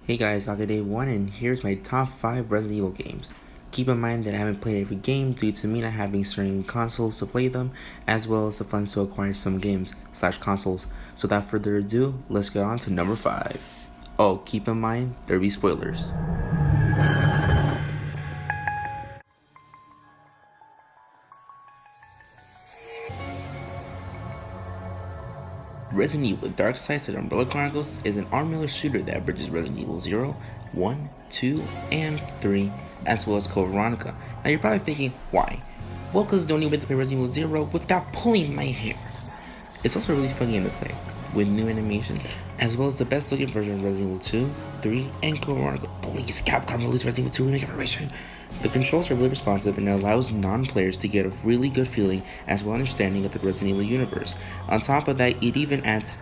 Hey guys, Day1 and here's my top 5 Resident Evil games. Keep in mind that I haven't played every game due to me not having certain consoles to play them, as well as the funds to acquire some games/consoles. So without further ado, let's get on to number 5. Oh, keep in mind, there'll be spoilers. Resident Evil Dark Side of Umbrella Chronicles is an armor shooter that bridges Resident Evil 0, 1, 2, and 3, as well as Code Veronica. Now you're probably thinking, why? Well, because the only way to play Resident Evil 0 without pulling my hair. It's also a really fun game to play, with new animations, as well as the best looking version of Resident Evil 2, 3, and Code Veronica. Please, Capcom release Resident Evil 2 Remake Evolution! The controls are really responsive and it allows non-players to get a really good feeling as well understanding of the Resident Evil universe. On top of that, it even adds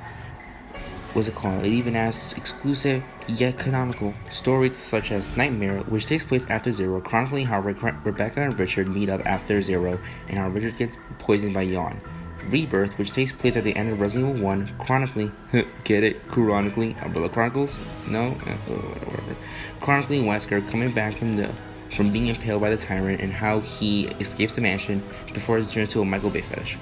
exclusive yet canonical stories such as Nightmare, which takes place after Zero, chronicling how Rebecca and Richard meet up after Zero and how Richard gets poisoned by Yawn. Rebirth, which takes place at the end of Resident Evil 1, chronically, get it, chronically, Umbrella Chronicles? No? Whatever. Chronicling Wesker coming back from being impaled by the Tyrant and how he escapes the mansion before it turns to a Michael Bay fetish.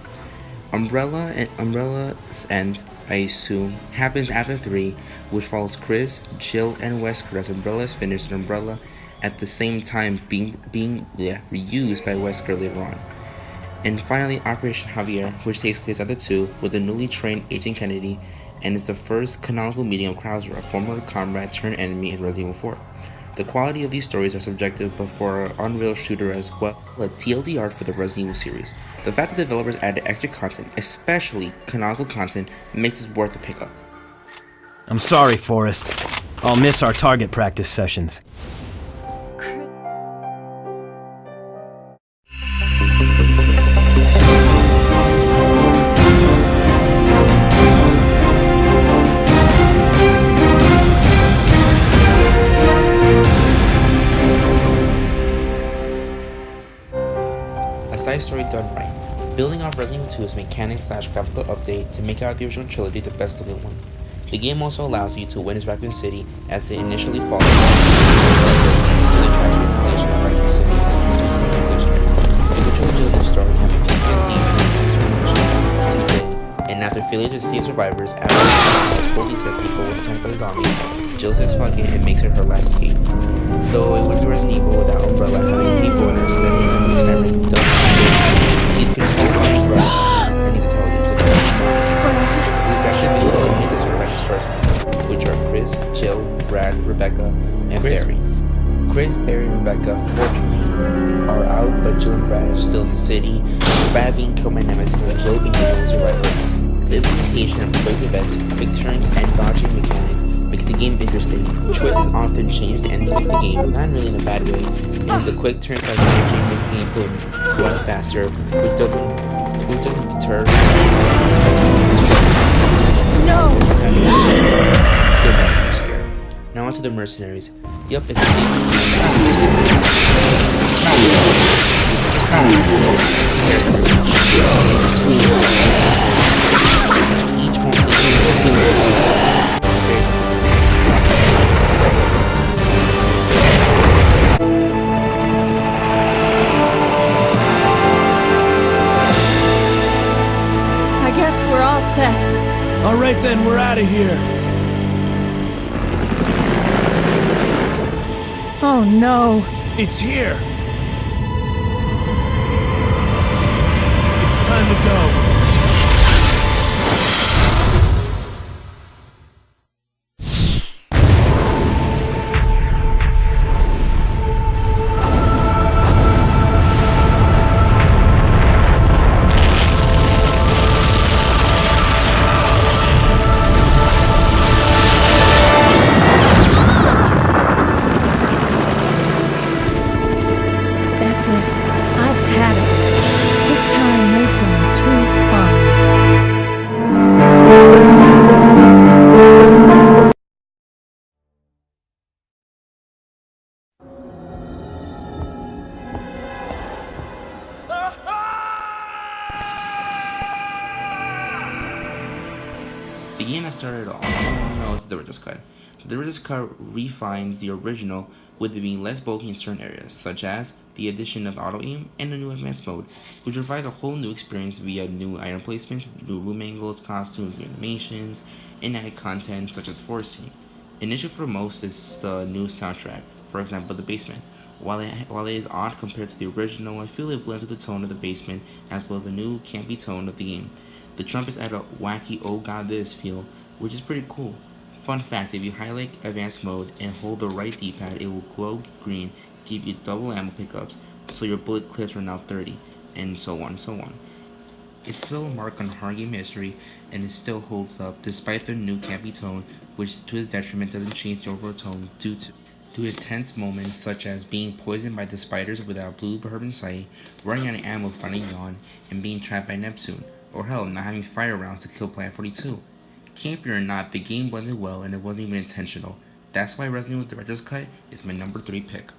Umbrella's end, I assume, happens after 3, which follows Chris, Jill, and Wesker as Umbrella is finished and Umbrella at the same time being reused by Wesker later on. And finally, Operation Javier, which takes place after 2 with the newly trained Agent Kennedy and is the first canonical meeting of Krauser, a former comrade turned enemy in Resident Evil 4. The quality of these stories are subjective, but for an Unreal shooter as well, a TLDR for the Resident Evil series. The fact that developers added extra content, especially canonical content, makes it worth a pickup. I'm sorry, Forrest. I'll miss our target practice sessions. A side story done right, building off Resident Evil 2's mechanics/graphical update to make out the original trilogy the best looking one. The game also allows you to witness Raccoon City as it initially falls into the tragic relation of Raccoon City to the trilogy of the story having PTSD insane, and after failure to save survivors after the police said people were attacked by zombies, Jill says fuck it and makes it her last escape. Though it would be Resident Evil without Umbrella having people in her sending them to Tyrant, he's controlled by Umbrella and he's intelligence. The objective is to eliminate the survivors first, which are Chris, Jill, Brad, Rebecca, and Barry. Chris, Barry, and Rebecca fortunately are out, but Jill and Brad are still in the city, Brad being killed by Nemesis and Jill being able to survive. The implementation of quick events, quick turns, and dodging mechanics makes the game interesting. Choices often change the ending of the game, not really in a bad way, and the quick turns like dodging makes the game run faster, which doesn't deter. No! Still not scared. Now onto the mercenaries. Yup, it's a game. Each one is I guess we're all set. All right then, we're out of here. Oh no. It's here. It's time to go. That's it. I've had it. This time they've gone too far. The game that started it all. No, it's the director's cut. The director's cut refines the original with it being less bulky in certain areas, such as the addition of auto-aim and a new advanced mode, which provides a whole new experience via new item placements, new room angles, costumes, new animations, and added content such as forcing. An issue for most is the new soundtrack, for example The Basement. While it is odd compared to the original, I feel it blends with the tone of The Basement as well as the new campy tone of the game. The trumpets add a wacky oh god this feel, which is pretty cool. Fun fact, if you highlight advanced mode and hold the right D-pad, it will glow green, give you double ammo pickups, so your bullet clips are now 30, and so on and so on. It's still a mark on hard game history, and it still holds up despite their new campy tone, which to his detriment doesn't change the overall tone due to his tense moments such as being poisoned by the spiders without blue herb in sight, running out of ammo finding yawn, and being trapped by Neptune, or hell, not having fire rounds to kill Planet 42. Campy or not, the game blended well and it wasn't even intentional. That's why Resident Evil Director's Cut is my number 3 pick.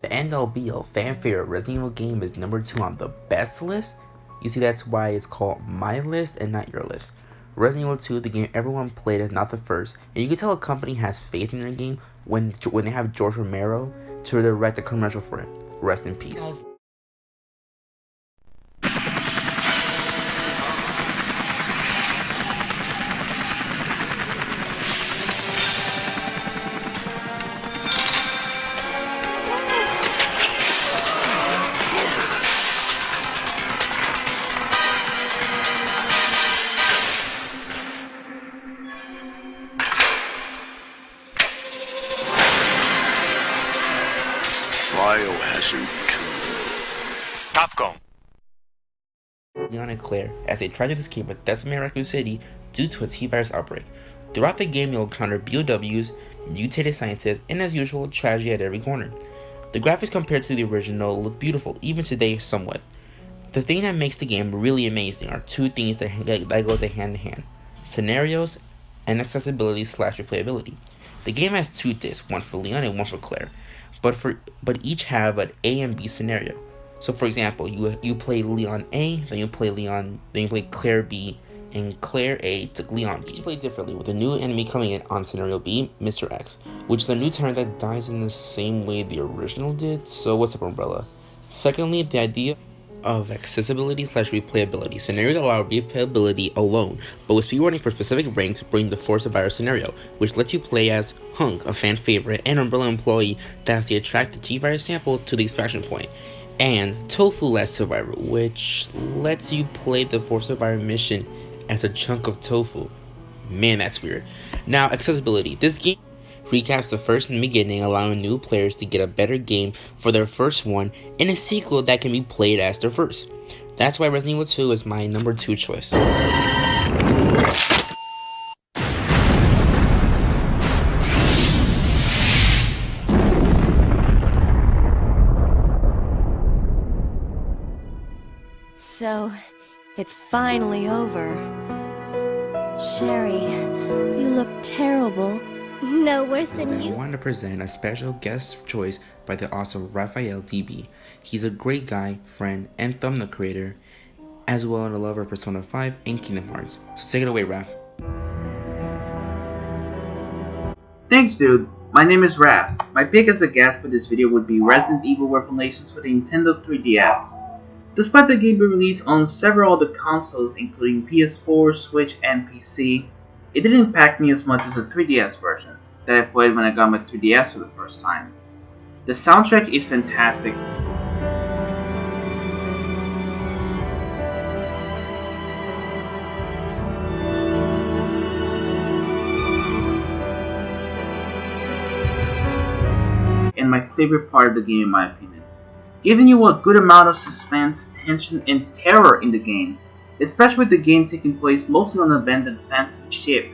The end-all be-all fan favorite Resident Evil game is number 2 on the best list. You see, that's why it's called my list and not your list. Resident Evil 2, the game everyone played, if not the first, and you can tell a company has faith in their game when they have George Romero to direct a commercial for it. Rest in peace. Biohazard 2. Capcom. Leon and Claire as they try to escape a decimated Raccoon City due to a T-virus outbreak. Throughout the game, you'll encounter BOWs, mutated scientists, and as usual, tragedy at every corner. The graphics compared to the original look beautiful, even today somewhat. The thing that makes the game really amazing are two things that go hand in hand: scenarios and accessibility / replayability. The game has 2 discs, one for Leon and one for Claire, but each have an A and B scenario. So for example, you play Leon A, then you play Claire B, and Claire A to Leon B. Each play differently, with a new enemy coming in on scenario B, Mr. X, which is a new tyrant that dies in the same way the original did. So what's up, Umbrella? Secondly, the idea of accessibility / replayability. Scenarios allow replayability alone, but with speedrunning for specific ranks, bring the Force of Virus scenario, which lets you play as Hunk, a fan favorite and Umbrella employee that has to attract the G-Virus sample to the extraction point, and Tofu Last Survivor, which lets you play the Force of Virus mission as a chunk of tofu. Man, that's weird. Now, accessibility. This game recaps the first and beginning, allowing new players to get a better game for their first one and a sequel that can be played as their first. That's why Resident Evil 2 is my number 2 choice. So, it's finally over. Sherry, you look terrible. No worse than I you. wanted to present a special guest choice by the awesome RafaelDB. He's a great guy, friend, and thumbnail creator, as well as a lover of Persona 5 and Kingdom Hearts. So take it away, Raf. Thanks, dude. My name is Raph. My pick as a guest for this video would be Resident Evil Revelations for the Nintendo 3DS. Despite the game being released on several other consoles including PS4, Switch, and PC, it didn't impact me as much as the 3DS version that I played when I got my 3DS for the first time. The soundtrack is fantastic. And my favorite part of the game in my opinion. giving you a good amount of suspense, tension, and terror in the game, especially with the game taking place mostly on an abandoned fancy ship.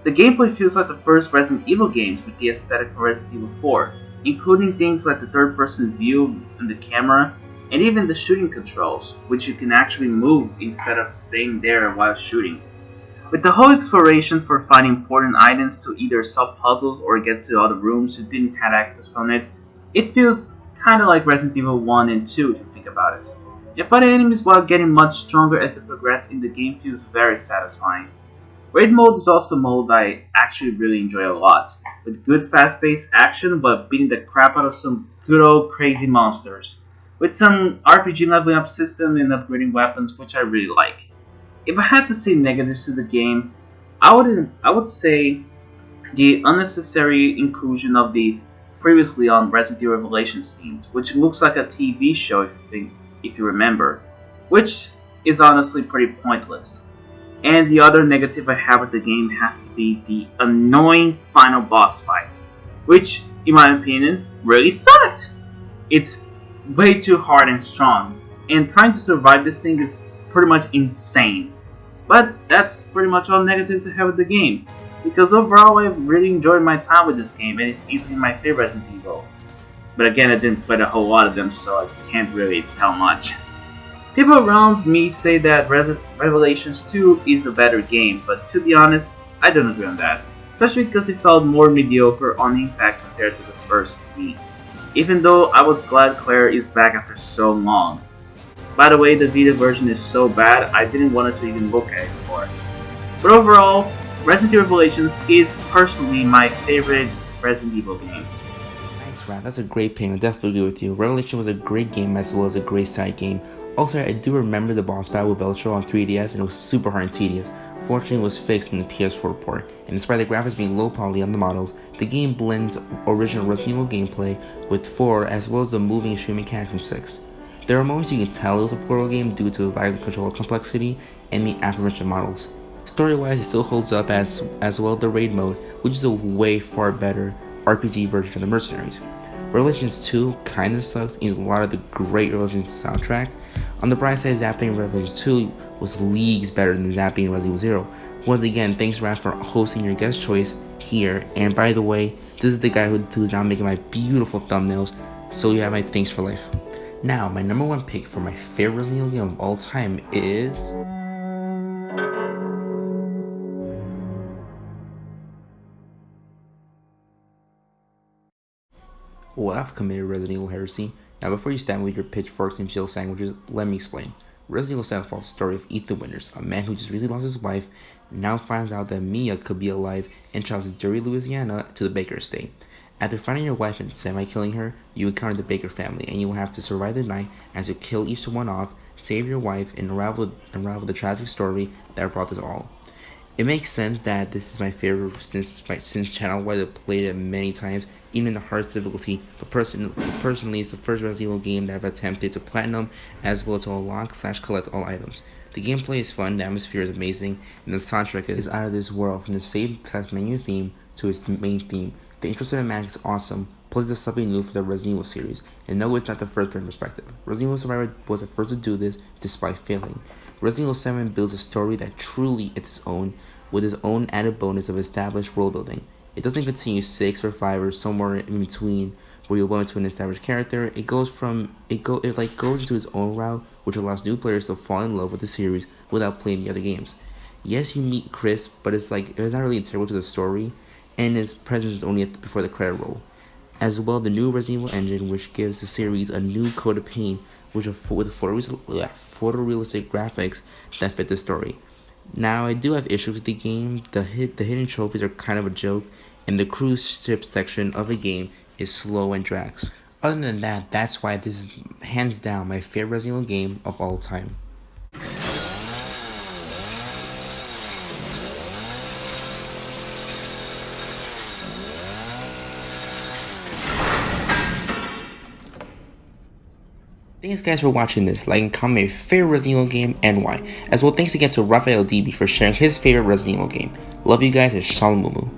The gameplay feels like the first Resident Evil games with the aesthetic of Resident Evil 4, including things like the third-person view and the camera, and even the shooting controls, which you can actually move instead of staying there while shooting. With the whole exploration for finding important items to either solve puzzles or get to other rooms you didn't have access from it feels kinda like Resident Evil 1 and 2 if you think about it. And fighting enemies while getting much stronger as it progresses in the game feels very satisfying. Raid mode is also a mode I actually really enjoy a lot, with good fast-paced action but beating the crap out of some good old crazy monsters, with some RPG leveling up system and upgrading weapons which I really like. If I had to say negatives to the game, I would say the unnecessary inclusion of these previously on Resident Evil Revelations themes, which looks like a TV show if you remember, which is honestly pretty pointless. And the other negative I have with the game has to be the annoying final boss fight, which, in my opinion, really sucked. It's way too hard and strong, and trying to survive this thing is pretty much insane. But that's pretty much all negatives I have with the game, because overall I've really enjoyed my time with this game, and it's easily my favorite Resident Evil. But again, I didn't play a whole lot of them, so I can't really tell much. People around me say that Revelations 2 is the better game, but to be honest, I don't agree on that. Especially because it felt more mediocre on impact compared to the first 3. Even though I was glad Claire is back after so long. By the way, the Vita version is so bad, I didn't want to even look at it before. But overall, Resident Evil Revelations is personally my favorite Resident Evil game. Nice, Raph. That's a great pick. I definitely agree with you. Revelation was a great game as well as a great side game. Also, I do remember the boss battle with Veltro on 3DS, and it was super hard and tedious. Fortunately, it was fixed in the PS4 port, and despite the graphics being low poly on the models, the game blends original Resident Evil gameplay with 4 as well as the moving and shooting mechanics from 6. There are moments you can tell it was a Portal game due to the lack of controller complexity and the aforementioned models. Story-wise, it still holds up as well as the raid mode, which is a way far better RPG version of the Mercenaries. Revelations 2 kinda sucks in a lot of the great Revelations soundtrack. On the bright side, Zapping Revelations 2 was leagues better than Zapping in Resident Evil 0. Once again, thanks Raph for hosting your guest choice here, and by the way, this is the guy who's now making my beautiful thumbnails, so you have my thanks for life. Now, my number 1 pick for my favorite Resident Evil game of all time is... Well, I've committed Resident Evil heresy. Now, before you stab me with your pitchforks and jill sandwiches, let me explain. Resident Evil 7 follows the story of Ethan Winters, a man who just recently lost his wife, and now finds out that Mia could be alive and travels to Derry, Louisiana to the Baker estate. After finding your wife and semi-killing her, you encounter the Baker family, and you will have to survive the night as you kill each one off, save your wife, and unravel the tragic story that brought this all. It makes sense that this is my favorite since channel, why I've played it many times, even in the hardest difficulty, but personally it's the first Resident Evil game that I've attempted to platinum as well as to unlock/collect all items. The gameplay is fun, the atmosphere is amazing, and the soundtrack is out of this world, from the save menu theme to its main theme. The intro cinematic is awesome, plus it's something new for the Resident Evil series, and no, it's not the first person perspective. Resident Evil Survivor was the first to do this, despite failing. Resident Evil 7 builds a story that truly is its own, with its own added bonus of established world building. It doesn't continue 6 or 5 or somewhere in between where you'll go into an established character. It goes into its own route, which allows new players to fall in love with the series without playing the other games. Yes, you meet Chris, but it's not really integral to the story, and its presence is only before the credit roll. As well, the new Resident Evil engine, which gives the series a new coat of paint, with photorealistic graphics that fit the story. Now, I do have issues with the game. The hidden trophies are kind of a joke, and the cruise ship section of the game is slow and drags. Other than that, that's why this is hands down my favorite Resident Evil game of all time. Thanks guys for watching this. Like and comment your favorite Resident Evil game and why. As well, thanks again to RafaelDB for sharing his favorite Resident Evil game. Love you guys, and Shamalamoomoo.